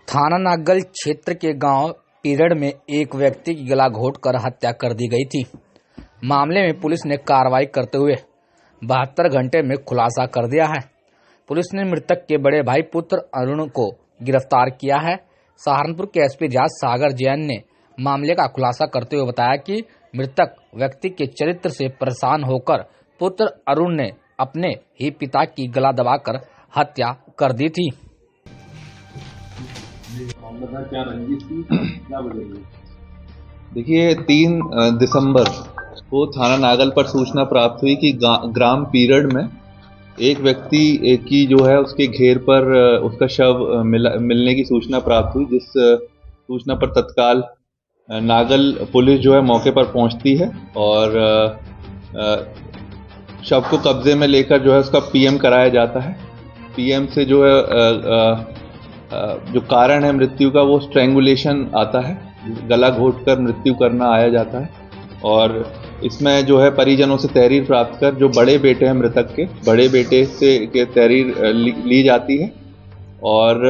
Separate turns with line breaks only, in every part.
थाना नागल क्षेत्र के गांव पीरड़ में एक व्यक्ति की गला घोंटकर हत्या कर दी गई थी। मामले में पुलिस ने कार्रवाई करते हुए 72 घंटे में खुलासा कर दिया है। पुलिस ने मृतक के बड़े भाई पुत्र अरुण को गिरफ्तार किया है। सहारनपुर के एसपी जांच सागर जैन ने मामले का खुलासा करते हुए बताया कि मृतक व्यक्ति के चरित्र से परेशान होकर पुत्र अरुण ने अपने ही पिता की गला दबाकर हत्या कर दी थी।
क्या रंजिश थी, क्या वजह?
देखिए 3 दिसंबर को थाना नागल पर सूचना प्राप्त हुई कि ग्राम पीरड़ में एक व्यक्ति की जो है उसके घेर पर उसका शव मिलने की सूचना प्राप्त हुई। जिस सूचना पर तत्काल नागल पुलिस जो है मौके पर पहुंचती है और शव को कब्जे में लेकर जो है उसका पीएम कराया जाता है। पीएम से जो है जो कारण है मृत्यु का वो स्ट्रैंगुलेशन आता है, गला घोंटकर मृत्यु करना आया जाता है। और इसमें जो है परिजनों से तहरीर प्राप्त कर जो बड़े बेटे हैं मृतक के बड़े बेटे से के तहरीर ली जाती है और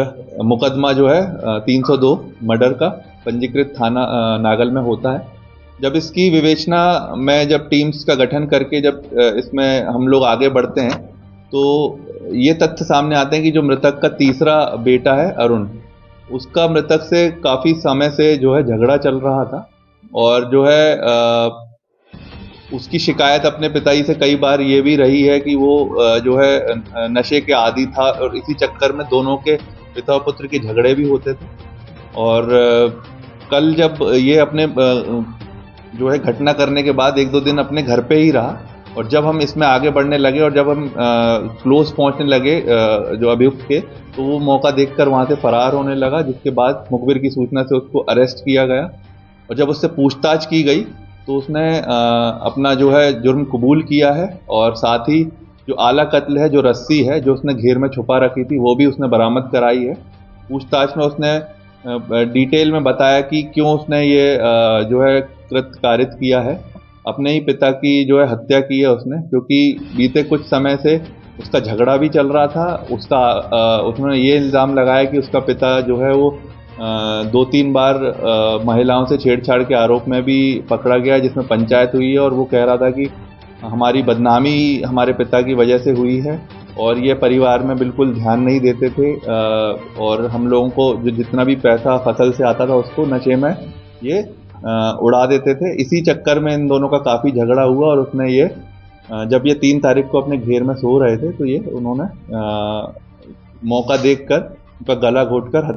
मुकदमा जो है 302 मर्डर का पंजीकृत थाना नागल में होता है। जब इसकी विवेचना में जब टीम्स का गठन करके जब इसमें हम लोग आगे बढ़ते हैं तो ये तथ्य सामने आते हैं कि जो मृतक का तीसरा बेटा है अरुण, उसका मृतक से काफ़ी समय से जो है झगड़ा चल रहा था और जो है उसकी शिकायत अपने पिताजी से कई बार ये भी रही है कि वो जो है नशे के आदी था और इसी चक्कर में दोनों के पिता और पुत्र के झगड़े भी होते थे। और कल जब ये अपने जो है घटना करने के बाद 1-2 दिन अपने घर पे ही रहा और जब हम इसमें आगे बढ़ने लगे और जब हम क्लोज पहुंचने लगे जो अभियुक्त के, तो वो मौका देखकर वहां से फरार होने लगा, जिसके बाद मुखबिर की सूचना से उसको अरेस्ट किया गया। और जब उससे पूछताछ की गई तो उसने अपना जो है जुर्म कबूल किया है और साथ ही जो आला कत्ल है, जो रस्सी है जो उसने घेर में छुपा रखी थी, वो भी उसने बरामद कराई है। पूछताछ में उसने डिटेल में बताया कि क्यों उसने ये जो है कृत्य कारित किया है। अपने ही पिता की जो है हत्या की है उसने, क्योंकि बीते कुछ समय से उसका झगड़ा भी चल रहा था। उसने ये इल्ज़ाम लगाया कि उसका पिता जो है वो 2-3 बार महिलाओं से छेड़छाड़ के आरोप में भी पकड़ा गया, जिसमें पंचायत हुई है और वो कह रहा था कि हमारी बदनामी हमारे पिता की वजह से हुई है और ये परिवार में बिल्कुल ध्यान नहीं देते थे और हम लोगों को जो जितना भी पैसा फसल से आता था उसको नशे में ये उड़ा देते थे। इसी चक्कर में इन दोनों का काफ़ी झगड़ा हुआ और उसने ये जब ये 3 तारीख को अपने घेर में सो रहे थे तो ये उन्होंने मौका देखकर उनका गला घोंटकर